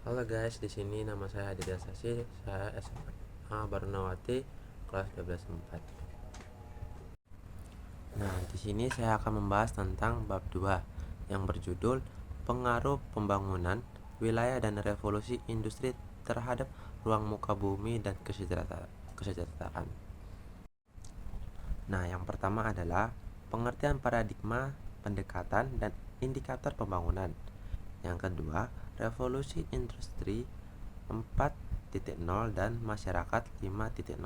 Halo guys, di sini nama saya Aditya Sasi, saya SMA Barnawati kelas 12 4. Nah, di sini saya akan membahas tentang bab 2 yang berjudul Pengaruh Pembangunan Wilayah dan Revolusi Industri terhadap Ruang Muka Bumi dan Kesejahteraan. Nah, yang pertama adalah pengertian paradigma, pendekatan, dan indikator pembangunan. Yang kedua, revolusi industri 4.0 dan masyarakat 5.0.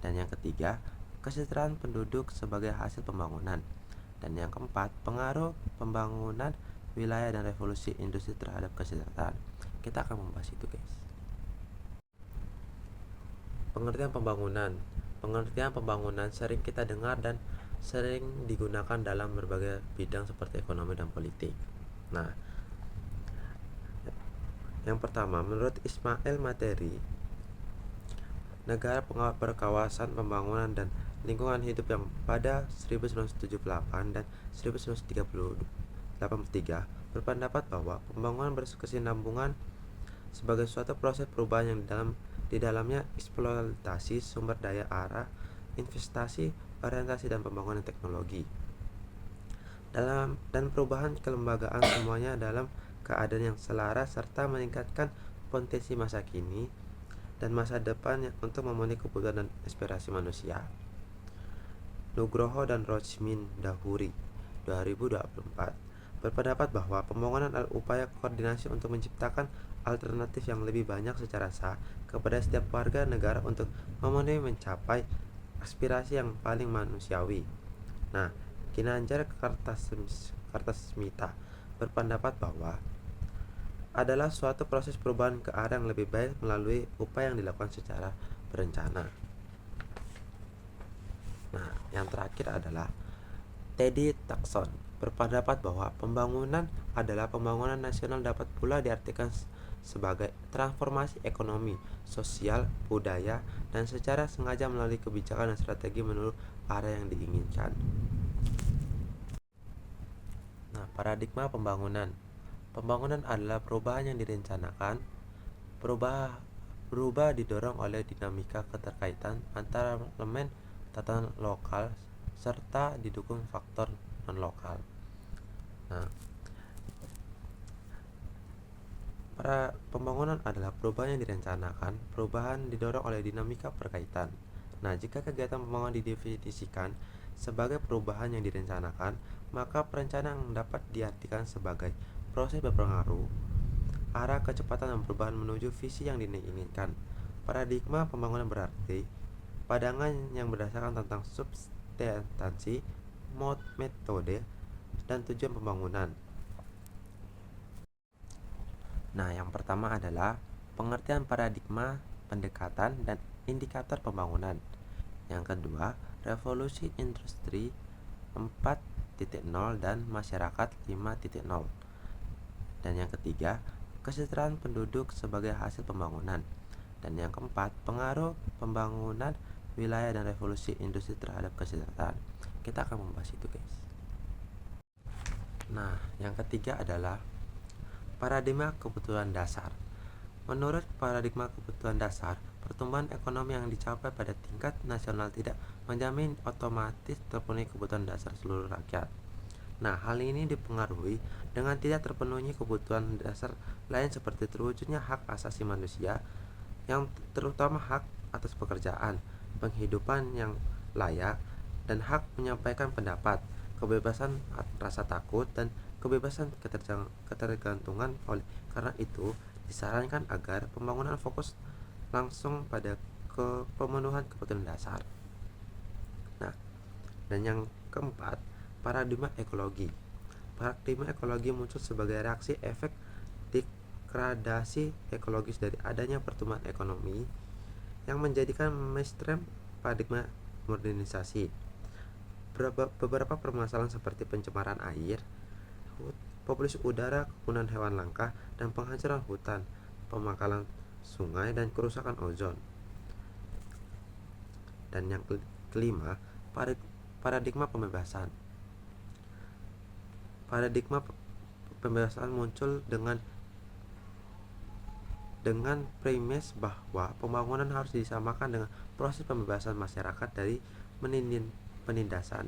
Dan yang ketiga, kesejahteraan penduduk sebagai hasil pembangunan. Dan yang keempat, pengaruh pembangunan wilayah dan revolusi industri terhadap kesejahteraan. Kita akan membahas itu, guys. Pengertian pembangunan. Pengertian pembangunan sering kita dengar dan sering digunakan dalam berbagai bidang seperti ekonomi dan politik. Nah, yang pertama, menurut Ismail Materi, negara berkawasan pembangunan dan lingkungan hidup yang pada 1978 dan 1983 berpendapat bahwa pembangunan berkesinambungan sebagai suatu proses perubahan yang di dalamnya eksploitasi sumber daya arah, investasi, orientasi dan pembangunan teknologi dan perubahan kelembagaan semuanya dalam keadaan yang selaras serta meningkatkan potensi masa kini dan masa depan untuk memenuhi kebutuhan dan aspirasi manusia. Nugroho dan Rochmin Dahuri 2024 berpendapat bahwa pembangunan adalah upaya koordinasi untuk menciptakan alternatif yang lebih banyak secara sah kepada setiap warga negara untuk memenuhi mencapai aspirasi yang paling manusiawi. Nah, Ginanjar Kartasmita berpendapat bahwa adalah suatu proses perubahan ke arah yang lebih baik melalui upaya yang dilakukan secara berencana. Nah, yang terakhir adalah Teddy Tuckson berpendapat bahwa pembangunan adalah pembangunan nasional dapat pula diartikan sebagai transformasi ekonomi, sosial, budaya, dan secara sengaja melalui kebijakan dan strategi menurut arah yang diinginkan. Nah, paradigma pembangunan. Pembangunan adalah perubahan yang direncanakan, berubah didorong oleh dinamika keterkaitan antara elemen tatanan lokal serta didukung faktor non-lokal. Nah, pembangunan adalah perubahan yang direncanakan, perubahan didorong oleh dinamika perkaitan. Nah, jika kegiatan pembangunan didefinisikan sebagai perubahan yang direncanakan, maka perencanaan dapat diartikan sebagai proses berpengaruh arah kecepatan dan perubahan menuju visi yang diinginkan. Paradigma pembangunan berarti pandangan yang berdasarkan tentang substansi, metode, dan tujuan pembangunan. Nah, yang pertama adalah pengertian paradigma, pendekatan, dan indikator pembangunan. Yang kedua, revolusi industri 4.0 dan masyarakat 5.0. Dan yang ketiga, kesejahteraan penduduk sebagai hasil pembangunan. Dan yang keempat, pengaruh pembangunan wilayah dan revolusi industri terhadap kesejahteraan. Kita akan membahas itu, guys. Nah, yang ketiga adalah paradigma kebutuhan dasar. Menurut paradigma kebutuhan dasar, pertumbuhan ekonomi yang dicapai pada tingkat nasional tidak menjamin otomatis terpenuhi kebutuhan dasar seluruh rakyat. Nah, hal ini dipengaruhi dengan tidak terpenuhinya kebutuhan dasar lain seperti terwujudnya hak asasi manusia, yang terutama hak atas pekerjaan, penghidupan yang layak, dan hak menyampaikan pendapat, kebebasan rasa takut, dan kebebasan ketergantungan. Oleh karena itu, disarankan agar pembangunan fokus langsung pada pemenuhan kebutuhan dasar. Nah, dan yang keempat, paradigma ekologi. Paradigma ekologi muncul sebagai reaksi efek degradasi ekologis dari adanya pertumbuhan ekonomi yang menjadikan mainstream paradigma modernisasi. Beberapa permasalahan seperti pencemaran air, polusi udara, kepunahan hewan langka, dan penghancuran hutan, pemangkalan sungai, dan kerusakan ozon. Dan yang kelima, paradigma pembebasan. Paradigma pembebasan muncul dengan dengan premis bahwa pembangunan harus disamakan dengan proses pembebasan masyarakat dari penindasan.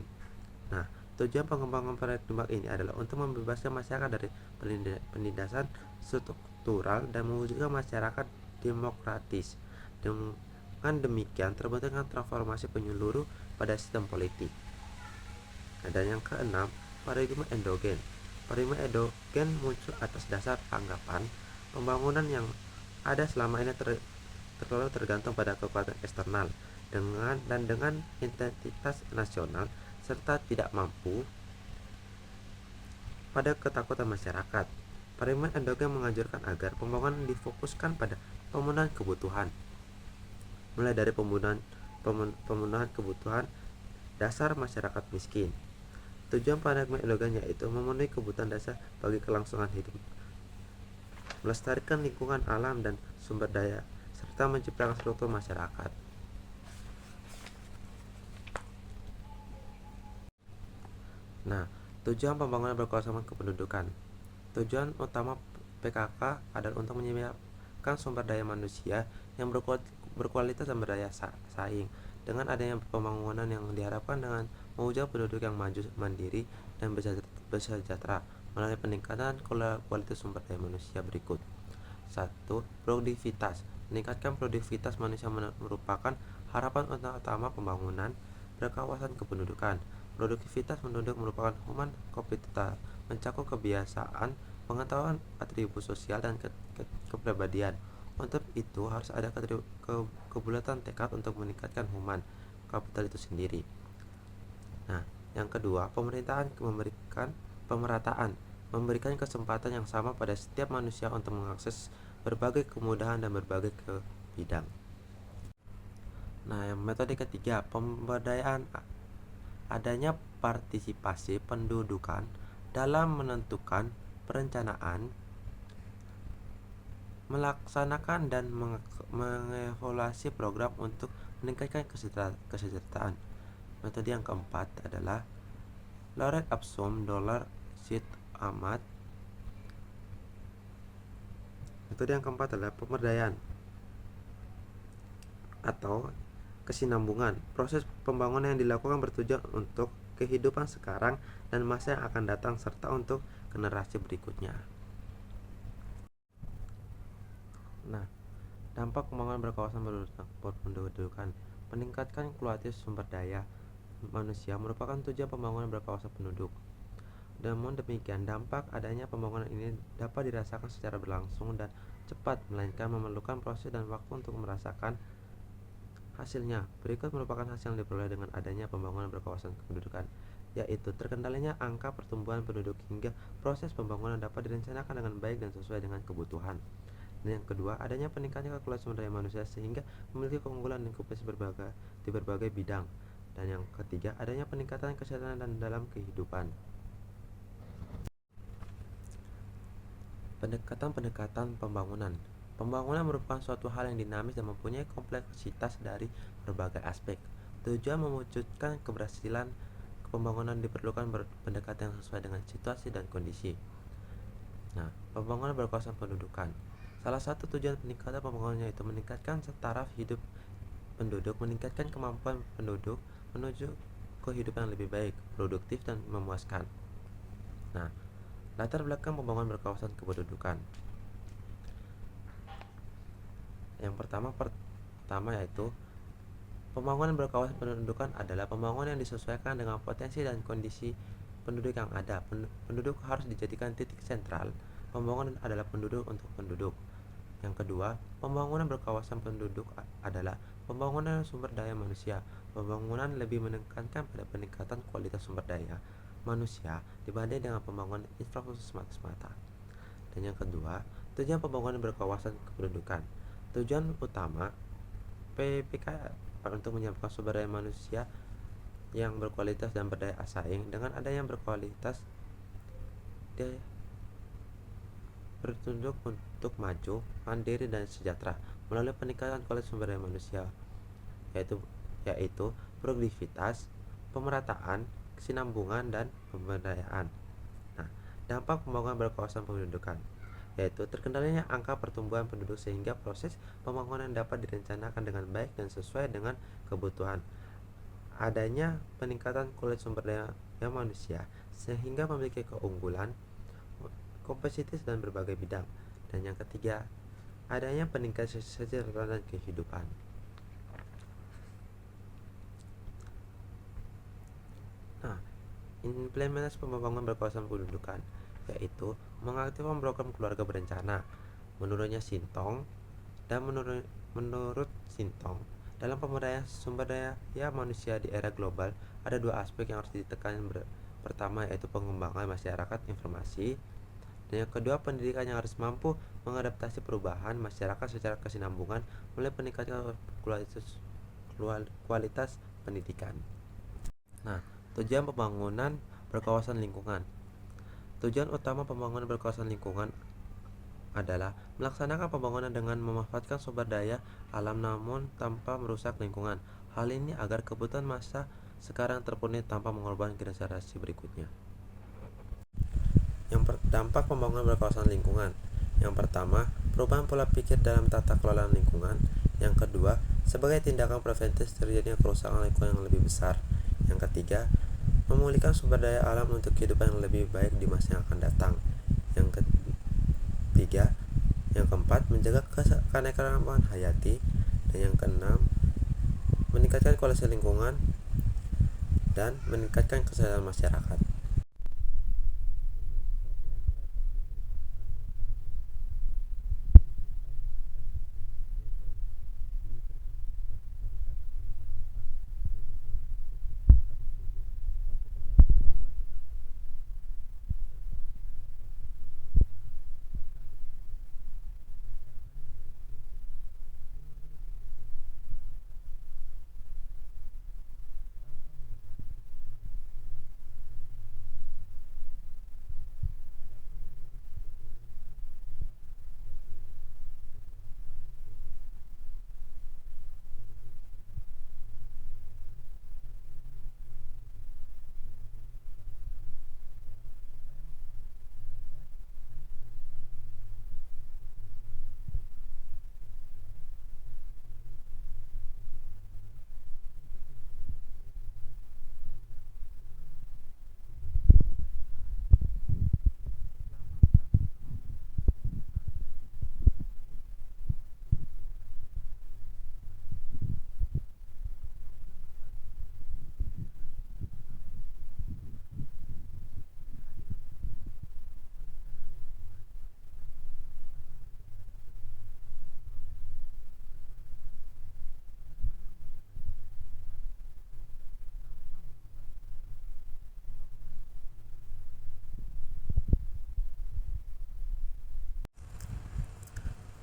Nah, tujuan pengembangan paradigma ini adalah untuk membebaskan masyarakat dari penindasan struktural dan mewujudkan masyarakat demokratis. Dengan demikian terbentuknya transformasi penyeluruh pada sistem politik. Nah, dan yang keenam, paradigma endogen. Paradigma endogen muncul atas dasar anggapan pembangunan yang ada selama ini terlalu tergantung pada kekuatan eksternal dengan identitas nasional serta tidak mampu pada ketakutan masyarakat. Paradigma endogen menganjurkan agar pembangunan difokuskan pada pemenuhan kebutuhan, mulai dari pemenuhan kebutuhan dasar masyarakat miskin. Tujuan paradigma endogen yaitu memenuhi kebutuhan dasar bagi kelangsungan hidup, melestarikan lingkungan alam dan sumber daya, serta menciptakan struktur masyarakat. Nah, tujuan pembangunan berkelanjutan kependudukan. Tujuan utama PKK adalah untuk menyediakan sumber daya manusia yang berkualitas dan berdaya saing. Dengan adanya pembangunan yang diharapkan dengan mewujudkan penduduk yang maju, mandiri, dan bersejahtera melalui peningkatan kualitas sumber daya manusia berikut. 1. Produktivitas. Meningkatkan produktivitas manusia merupakan harapan utama pembangunan berkawasan kependudukan. Produktivitas penduduk merupakan human capital, mencakup kebiasaan, pengetahuan, atribut sosial, dan kepribadian. Untuk itu harus ada kebulatan tekad untuk meningkatkan human capital itu sendiri. Nah, yang kedua, memberikan kesempatan yang sama pada setiap manusia untuk mengakses berbagai kemudahan dan berbagai ke bidang. Nah, yang metode ketiga, pemberdayaan. Adanya partisipasi pendudukan dalam menentukan perencanaan, melaksanakan dan mengevaluasi program untuk meningkatkan kesejahteraan. Metode yang keempat adalah Laureate Absum Dollar Sheet Amat. Metode yang keempat adalah pemberdayaan atau kesinambungan. Proses pembangunan yang dilakukan bertujuan untuk kehidupan sekarang dan masa yang akan datang serta untuk generasi berikutnya. Nah, dampak pembangunan berkawasan berpendudukan. Meningkatkan kualitas sumber daya manusia merupakan tujuan pembangunan berkawasan penduduk. Namun demikian, dampak adanya pembangunan ini dapat dirasakan secara berlangsung dan cepat, melainkan memerlukan proses dan waktu untuk merasakan hasilnya. Berikut merupakan hasil yang diperoleh dengan adanya pembangunan berkawasan kependudukan, yaitu terkendalinya angka pertumbuhan penduduk hingga proses pembangunan dapat direncanakan dengan baik dan sesuai dengan kebutuhan. Dan yang kedua, adanya peningkatan kalkulasi sumber daya manusia sehingga memiliki keunggulan dan kompetensi di berbagai bidang. Dan yang ketiga, adanya peningkatan kesehatan dan dalam kehidupan. Pendekatan pembangunan. Pembangunan merupakan suatu hal yang dinamis dan mempunyai kompleksitas dari berbagai aspek. Tujuan mewujudkan keberhasilan pembangunan diperlukan pendekatan yang sesuai dengan situasi dan kondisi. Nah, pembangunan berkawasan pendudukan. Salah satu tujuan peningkatan pembangunan yaitu meningkatkan taraf hidup penduduk, meningkatkan kemampuan penduduk menuju kehidupan yang lebih baik, produktif, dan memuaskan. Nah, latar belakang pembangunan berkawasan kependudukan. Yang pertama yaitu pembangunan berkawasan pendudukan adalah pembangunan yang disesuaikan dengan potensi dan kondisi penduduk yang ada. Penduduk harus dijadikan titik sentral. Pembangunan adalah penduduk untuk penduduk. Yang kedua, pembangunan berkawasan penduduk adalah pembangunan sumber daya manusia. Pembangunan lebih menekankan pada peningkatan kualitas sumber daya manusia dibanding dengan pembangunan infrastruktur semata-mata. Dan yang kedua, tujuan pembangunan berkawasan kependudukan. Tujuan utama PPK untuk menyiapkan sumber daya manusia yang berkualitas dan berdaya saing. Dengan adanya berkualitas, dia bertunduk untuk maju, mandiri, dan sejahtera melalui peningkatan kualitas sumber daya manusia, yaitu produktivitas, pemerataan, kesinambungan, dan pemberdayaan. Nah, dampak pembangunan berkawasan pendudukan. yaitu terkendalinya angka pertumbuhan penduduk sehingga proses pembangunan dapat direncanakan dengan baik dan sesuai dengan kebutuhan. Adanya peningkatan kualitas sumber daya manusia sehingga memiliki keunggulan kompetitif dan berbagai bidang. Dan yang ketiga, adanya peningkatan kesejahteraan dan kehidupan. Nah, implementasi pembangunan berkawasan pendudukan yaitu mengaktifkan program keluarga berencana. Menurutnya Sintong dan menurut Sintong, dalam pemberdayaan sumber daya manusia di era global ada dua aspek yang harus ditekan. Pertama yaitu pengembangan masyarakat informasi, dan yang kedua pendidikan yang harus mampu mengadaptasi perubahan masyarakat secara kesinambungan mulai peningkatan kualitas pendidikan. Nah, tujuan pembangunan berkawasan lingkungan. Tujuan utama pembangunan berkawasan lingkungan adalah melaksanakan pembangunan dengan memanfaatkan sumber daya alam namun tanpa merusak lingkungan. Hal ini agar kebutuhan masa sekarang terpenuhi tanpa mengorbankan generasi berikutnya. Dampak pembangunan berkawasan lingkungan. Yang pertama, perubahan pola pikir dalam tata kelola lingkungan. Yang kedua, sebagai tindakan preventif terjadinya kerusakan lingkungan yang lebih besar. Yang ketiga, memulihkan sumber daya alam untuk kehidupan yang lebih baik di masa yang akan datang. Yang ketiga, yang keempat, menjaga keanekaragaman hayati. Dan yang keenam, meningkatkan kualitas lingkungan dan meningkatkan kesehatan masyarakat.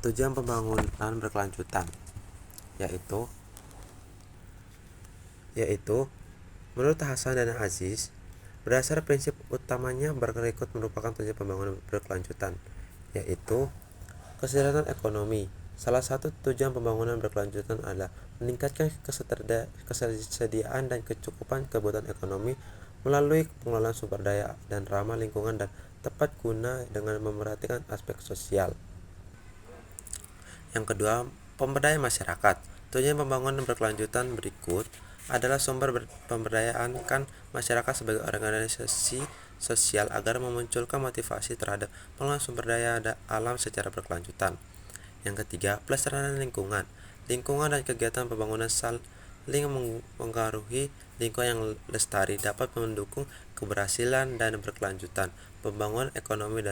Tujuan pembangunan berkelanjutan yaitu menurut Hasan dan Aziz, berdasar prinsip utamanya berikut merupakan tujuan pembangunan berkelanjutan, yaitu kesejahteraan ekonomi. Salah satu tujuan pembangunan berkelanjutan adalah meningkatkan ketersediaan dan kecukupan kebutuhan ekonomi melalui pengelolaan sumber daya dan ramah lingkungan dan tepat guna dengan memperhatikan aspek sosial. Yang kedua, pemberdayaan masyarakat. Tujuan pembangunan berkelanjutan berikut adalah pemberdayaan masyarakat sebagai organisasi sosial agar memunculkan motivasi terhadap pengelolaan sumber daya alam secara berkelanjutan. Yang ketiga, pelestarian lingkungan. Lingkungan dan kegiatan pembangunan saling mengaruhi lingkungan yang lestari dapat mendukung keberhasilan dan berkelanjutan pembangunan ekonomi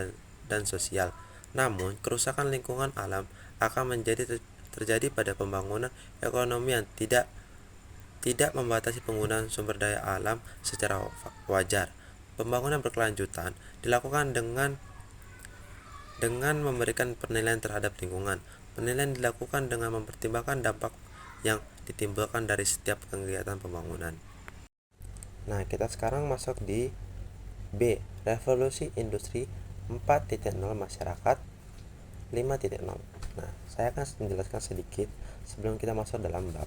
dan sosial. Namun, kerusakan lingkungan alam akan terjadi pada pembangunan ekonomi yang tidak membatasi penggunaan sumber daya alam secara wajar. Pembangunan berkelanjutan dilakukan dengan memberikan penilaian terhadap lingkungan. Penilaian dilakukan dengan mempertimbangkan dampak yang ditimbulkan dari setiap kegiatan pembangunan. Nah, kita sekarang masuk di B, Revolusi Industri 4.0 Masyarakat 5.0. Nah, saya akan menjelaskan sedikit sebelum kita masuk dalam bab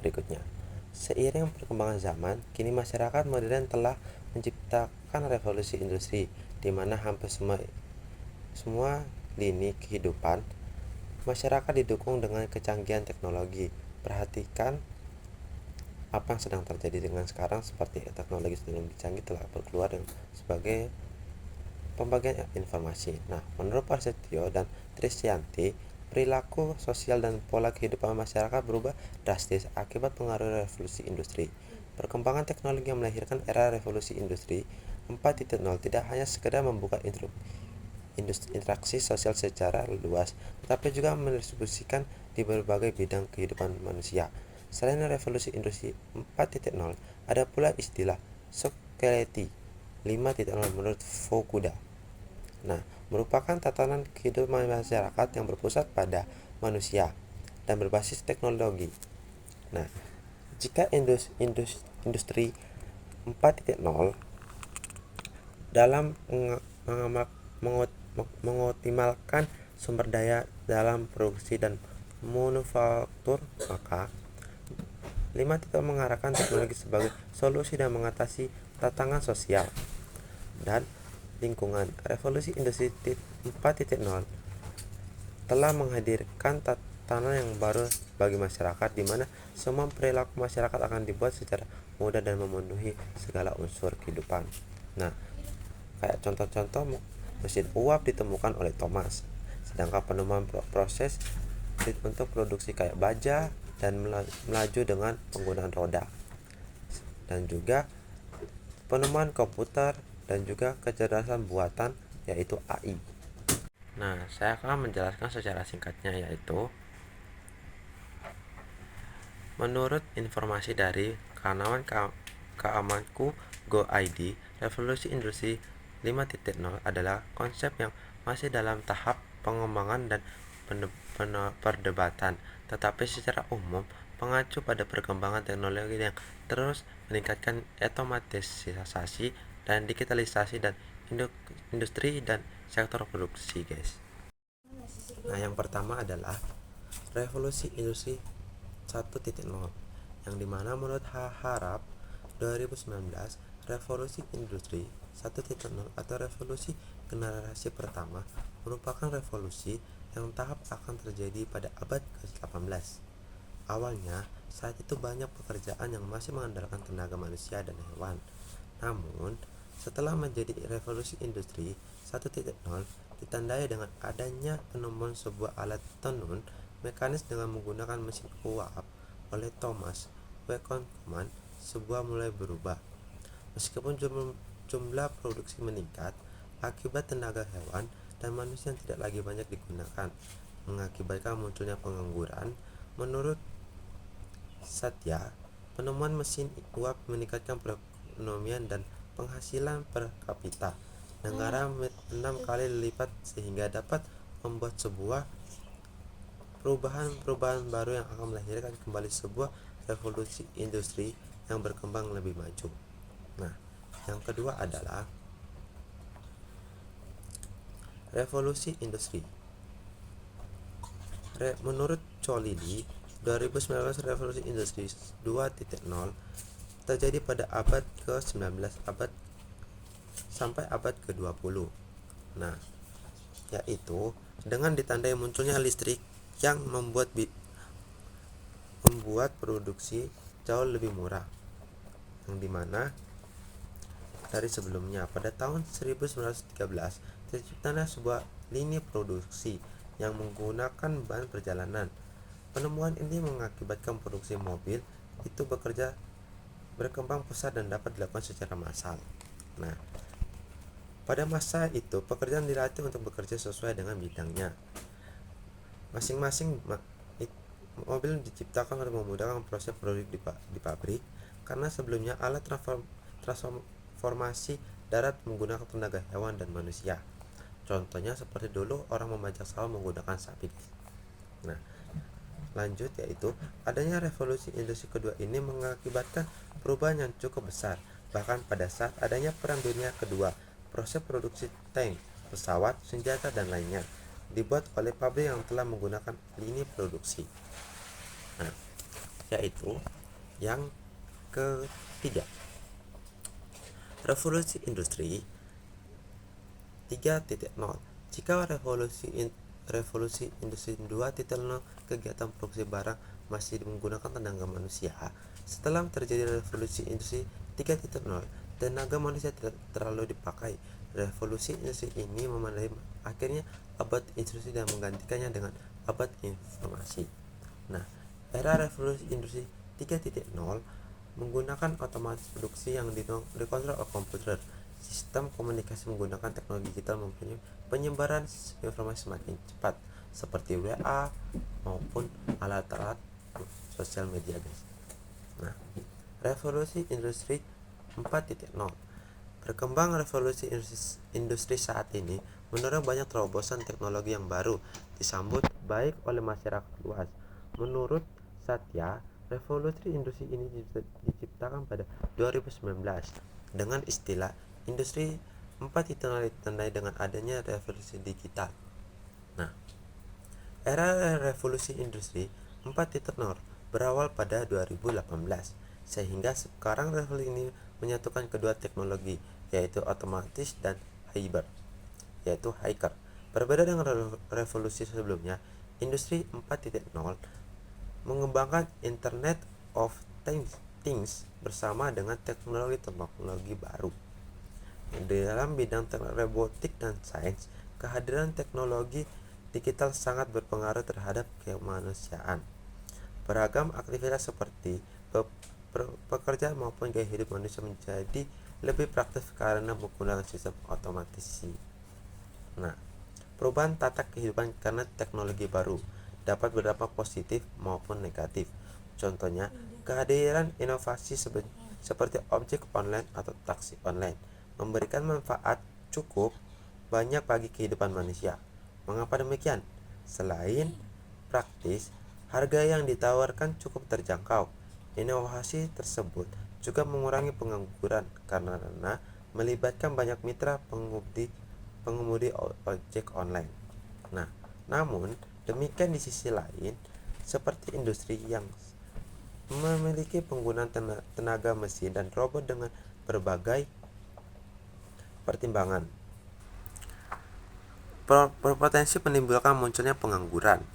berikutnya. Seiring perkembangan zaman, kini masyarakat modern telah menciptakan revolusi industri di mana hampir semua lini kehidupan, masyarakat didukung dengan kecanggihan teknologi. Perhatikan apa yang sedang terjadi dengan sekarang, seperti teknologi sudah lebih canggih telah berkeluar sebagai pembagian informasi. Nah, menurut Prasetyo dan Trisyanti, perilaku sosial dan pola kehidupan masyarakat berubah drastis akibat pengaruh revolusi industri. Perkembangan teknologi yang melahirkan era revolusi industri 4.0 tidak hanya sekedar membuka interaksi sosial secara luas, tetapi juga mendistribusikan di berbagai bidang kehidupan manusia. Selain revolusi industri 4.0, ada pula istilah Society 5.0 menurut Fukuda. Nah, merupakan tatanan kehidupan masyarakat yang berpusat pada manusia dan berbasis teknologi. Nah, jika industri 4.0 dalam mengoptimalkan sumber daya dalam produksi dan manufaktur, maka 5.0 mengarahkan teknologi sebagai solusi dan mengatasi tantangan sosial dan lingkungan. Revolusi industri 4.0 telah menghadirkan tatanan yang baru bagi masyarakat, di mana semua perilaku masyarakat akan dibuat secara mudah dan memenuhi segala unsur kehidupan. Nah, kayak contoh-contoh, mesin uap ditemukan oleh Thomas, sedangkan penemuan proses untuk produksi kayak baja dan melaju dengan penggunaan roda, dan juga penemuan komputer dan juga kecerdasan buatan, yaitu AI. Nah, saya akan menjelaskan secara singkatnya, yaitu menurut informasi dari Kanawan Keamanku Go ID, revolusi industri 5.0 adalah konsep yang masih dalam tahap pengembangan dan perdebatan, tetapi secara umum mengacu pada perkembangan teknologi yang terus meningkatkan otomatisasi dan digitalisasi dan industri dan sektor produksi, guys. Nah, yang pertama adalah revolusi industri 1.0, yang dimana menurut Harap 2019, revolusi industri 1.0 atau revolusi generasi pertama merupakan revolusi yang tahap akan terjadi pada abad ke-18. Awalnya, saat itu banyak pekerjaan yang masih mengandalkan tenaga manusia dan hewan. Namun, setelah menjadi revolusi industri 1.0 ditandai dengan adanya penemuan sebuah alat tenun mekanis dengan menggunakan mesin uap oleh Thomas Wacom, sebuah mulai berubah. Meskipun jumlah produksi meningkat akibat tenaga hewan dan manusia yang tidak lagi banyak digunakan, mengakibatkan munculnya pengangguran. Menurut Satya, penemuan mesin uap meningkatkan perekonomian dan penghasilan per kapita negara 6 kali lipat, sehingga dapat membuat sebuah perubahan baru yang akan melahirkan kembali sebuah revolusi industri yang berkembang lebih maju. Nah, yang kedua adalah revolusi industri. Menurut Cholili, 2019 revolusi industri 2.0 terjadi pada abad ke-19 sampai abad ke-20. Nah, yaitu dengan ditandai munculnya listrik yang membuat produksi jauh lebih murah, yang dimana dari sebelumnya. Pada tahun 1913 terciptanya sebuah lini produksi yang menggunakan ban perjalanan. Penemuan ini mengakibatkan produksi mobil itu berkembang pesat dan dapat dilakukan secara massal. Nah, pada masa itu pekerjaan dilatih untuk bekerja sesuai dengan bidangnya. Masing-masing mobil diciptakan untuk memudahkan proses produksi di pabrik, karena sebelumnya alat transformasi darat menggunakan tenaga hewan dan manusia. Contohnya seperti dulu orang membajak sawah menggunakan sapi. Nah, lanjut, yaitu adanya revolusi industri kedua ini mengakibatkan perubahan yang cukup besar. Bahkan pada saat adanya Perang Dunia Kedua, proses produksi tank, pesawat, senjata, dan lainnya dibuat oleh pabrik yang telah menggunakan lini produksi. Nah, yaitu yang ketiga, revolusi industri 3.0 Jika revolusi industri 2.0 kegiatan produksi barang masih menggunakan tenaga manusia, setelah terjadi revolusi industri 3.0, tenaga manusia tidak terlalu dipakai. Revolusi industri ini memadai akhirnya abad industri dan menggantikannya dengan abad informasi. Nah, era revolusi industri 3.0 menggunakan otomatis produksi yang dikontrol oleh komputer. Sistem komunikasi menggunakan teknologi digital mempunyai penyebaran informasi semakin cepat, seperti WA maupun alat-alat sosial media, guys. Nah, revolusi industri 4.0. Berkembang revolusi industri saat ini mendorong banyak terobosan teknologi yang baru disambut baik oleh masyarakat luas. Menurut Satya, revolusi industri ini diciptakan pada 2019 dengan istilah industri 4.0 ditandai dengan adanya revolusi digital. Nah, era revolusi industri 4.0 berawal pada 2018, sehingga sekarang revolusi ini menyatukan kedua teknologi, yaitu otomatis dan hacker. Berbeda dengan revolusi sebelumnya, industri 4.0 mengembangkan Internet of Things bersama dengan teknologi baru. Dalam bidang robotik dan sains, kehadiran teknologi digital sangat berpengaruh terhadap kemanusiaan. Beragam aktivitas seperti pekerjaan maupun gaya hidup manusia menjadi lebih praktis karena menggunakan sistem otomatisasi. Nah, perubahan tata kehidupan karena teknologi baru dapat berdampak positif maupun negatif. Contohnya, kehadiran inovasi seperti ojek online atau taksi online memberikan manfaat cukup banyak bagi kehidupan manusia. Mengapa demikian? Selain praktis, harga yang ditawarkan cukup terjangkau. Inovasi tersebut juga mengurangi pengangguran karena melibatkan banyak mitra pengemudi ojek online. Nah, namun demikian di sisi lain, seperti industri yang memiliki penggunaan tenaga mesin dan robot dengan berbagai pertimbangan, berpotensi menimbulkan munculnya pengangguran.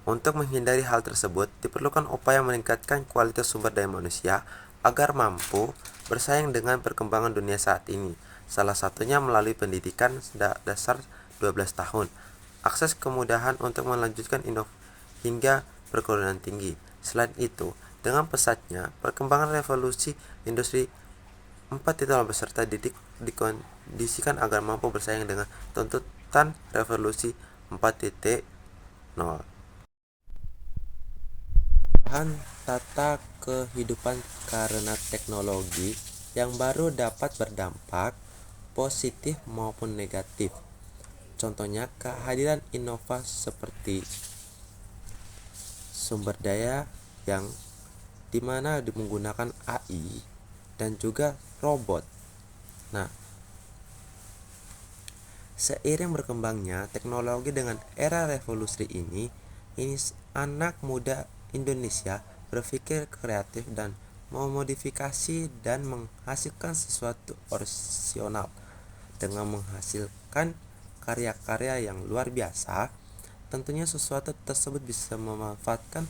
Untuk menghindari hal tersebut, diperlukan upaya meningkatkan kualitas sumber daya manusia agar mampu bersaing dengan perkembangan dunia saat ini. Salah satunya melalui pendidikan dasar 12 tahun, akses kemudahan untuk melanjutkan hingga perguruan tinggi. Selain itu, dengan pesatnya perkembangan revolusi industri 4.0 beserta dikondisikan agar mampu bersaing dengan tuntutan revolusi 4.0. Perubahan tata kehidupan karena teknologi yang baru dapat berdampak positif maupun negatif. Contohnya, kehadiran inovasi seperti sumber daya yang dimana menggunakan AI dan juga robot. Nah, seiring berkembangnya teknologi dengan era revolusi ini anak muda Indonesia berpikir kreatif dan memodifikasi dan menghasilkan sesuatu orisinal. Dengan menghasilkan karya-karya yang luar biasa, tentunya sesuatu tersebut bisa memanfaatkan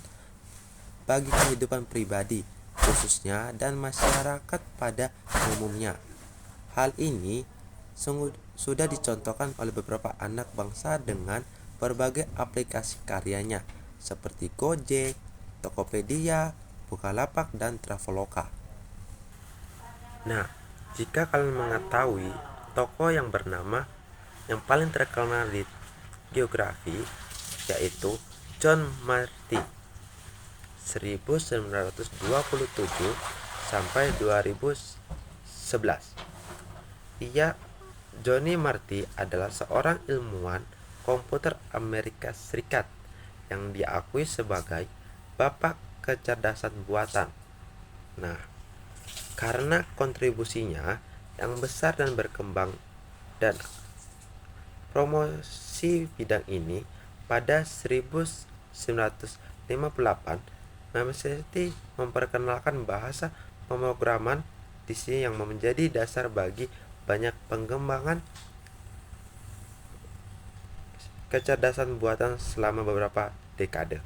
bagi kehidupan pribadi, khususnya, dan masyarakat pada umumnya. Hal ini sudah dicontohkan oleh beberapa anak bangsa dengan berbagai aplikasi karyanya, seperti Gojek, Tokopedia, Bukalapak, dan Traveloka. Nah, jika kalian mengetahui tokoh yang paling terkenal di geografi, yaitu John Marty 1927 sampai 2011. Johnny Marty adalah seorang ilmuwan komputer Amerika Serikat yang diakui sebagai bapak kecerdasan buatan. Nah, karena kontribusinya yang besar dan berkembang dan promosi bidang ini, pada 1958 McCarthy memperkenalkan bahasa pemrograman di sini yang menjadi dasar bagi banyak pengembangan kecerdasan buatan selama beberapa dekade.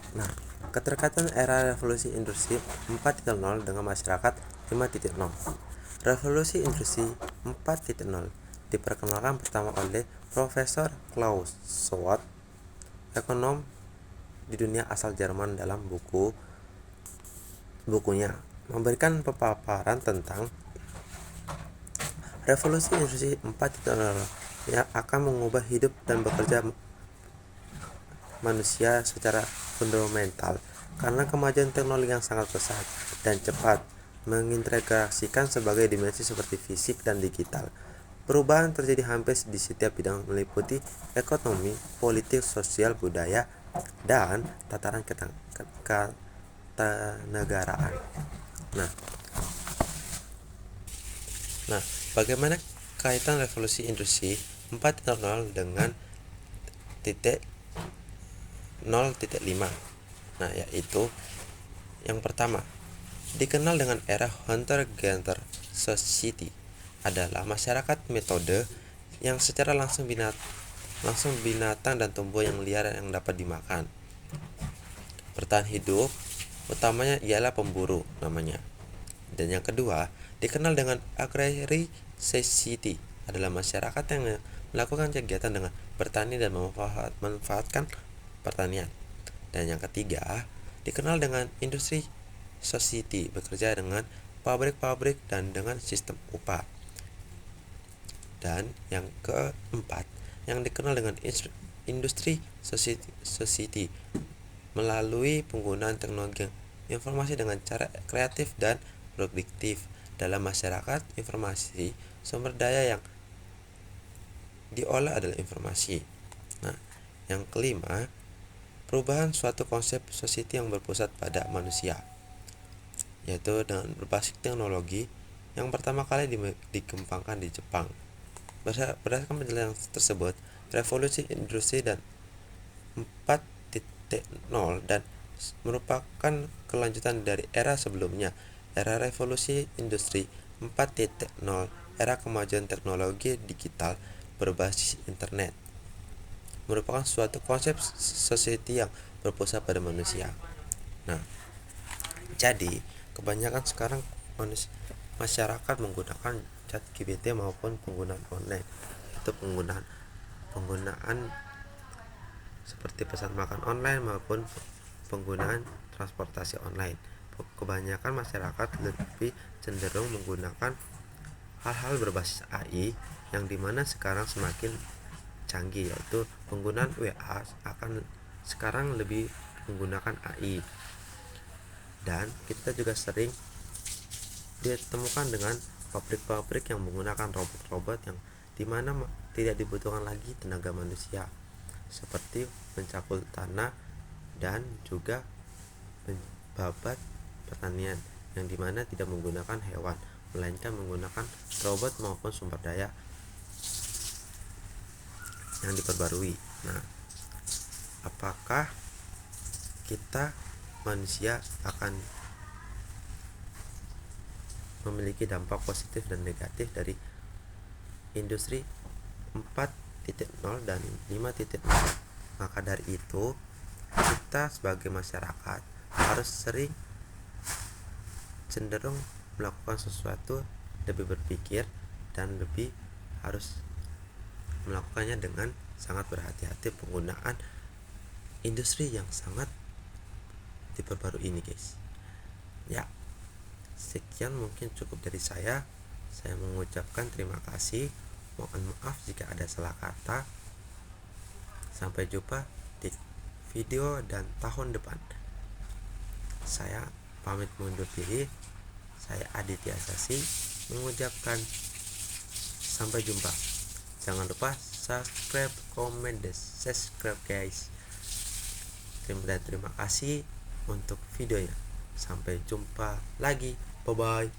Nah, keterkaitan era revolusi industri 4.0 dengan masyarakat 5.0. Revolusi industri 4.0 diperkenalkan pertama oleh Profesor Klaus Schwab, ekonom di dunia asal Jerman, dalam bukunya memberikan paparan tentang revolusi industri 4.0 yang akan mengubah hidup dan bekerja manusia secara fundamental karena kemajuan teknologi yang sangat pesat dan cepat mengintegrasikan sebagai dimensi seperti fisik dan digital. Perubahan terjadi hampir di setiap bidang meliputi ekonomi, politik, sosial, budaya, dan tataran kenegaraan. Nah, bagaimana kaitan revolusi industri 4.0 dengan titik 0.5? Nah, yaitu yang pertama, dikenal dengan era hunter-gatherer society, adalah masyarakat metode yang secara langsung binatang dan tumbuh yang liar yang dapat dimakan. Bertahan hidup utamanya ialah pemburu namanya. Dan yang kedua, dikenal dengan agrarian society, adalah masyarakat yang melakukan kegiatan dengan bertani dan memanfaatkan pertanian. Dan yang ketiga, dikenal dengan industri society, bekerja dengan pabrik-pabrik dan dengan sistem upah. Dan yang keempat, yang dikenal dengan industri society, melalui penggunaan teknologi informasi dengan cara kreatif dan produktif. Dalam masyarakat informasi, sumber daya yang diolah adalah informasi. Nah, yang kelima, perubahan suatu konsep society yang berpusat pada manusia, yaitu dengan berbasis teknologi yang pertama kali dikembangkan di Jepang. Berdasarkan penjelasan tersebut, revolusi industri dan 4.0 dan merupakan kelanjutan dari era sebelumnya, era revolusi industri 4.0, era kemajuan teknologi digital berbasis internet, merupakan suatu konsep society yang berpusat pada manusia. Nah, jadi kebanyakan sekarang masyarakat menggunakan ChatGPT maupun penggunaan online, itu penggunaan seperti pesan makan online maupun penggunaan transportasi online. Kebanyakan masyarakat lebih cenderung menggunakan hal-hal berbasis AI, yang dimana sekarang semakin canggih, yaitu penggunaan WA akan sekarang lebih menggunakan AI. Dan kita juga sering ditemukan dengan pabrik-pabrik yang menggunakan robot-robot yang dimana tidak dibutuhkan lagi tenaga manusia, seperti mencakul tanah dan juga membabat pertanian, yang dimana tidak menggunakan hewan melainkan menggunakan robot maupun sumber daya yang diperbarui. Nah, apakah kita manusia akan memiliki dampak positif dan negatif dari industri 4.0 dan 5.0? Maka dari itu, kita sebagai masyarakat harus sering cenderung melakukan sesuatu, lebih berpikir dan lebih harus melakukannya dengan sangat berhati-hati penggunaan industri yang sangat diperbarui ini, guys. Ya, sekian mungkin cukup dari saya. Saya mengucapkan terima kasih. Mohon maaf jika ada salah kata. Sampai jumpa di video dan tahun depan. Saya pamit mundur diri. Saya Aditya Sasi mengucapkan sampai jumpa. Jangan lupa subscribe, komen, dan subscribe guys. Terima kasih untuk videonya. Sampai jumpa lagi. Bye bye.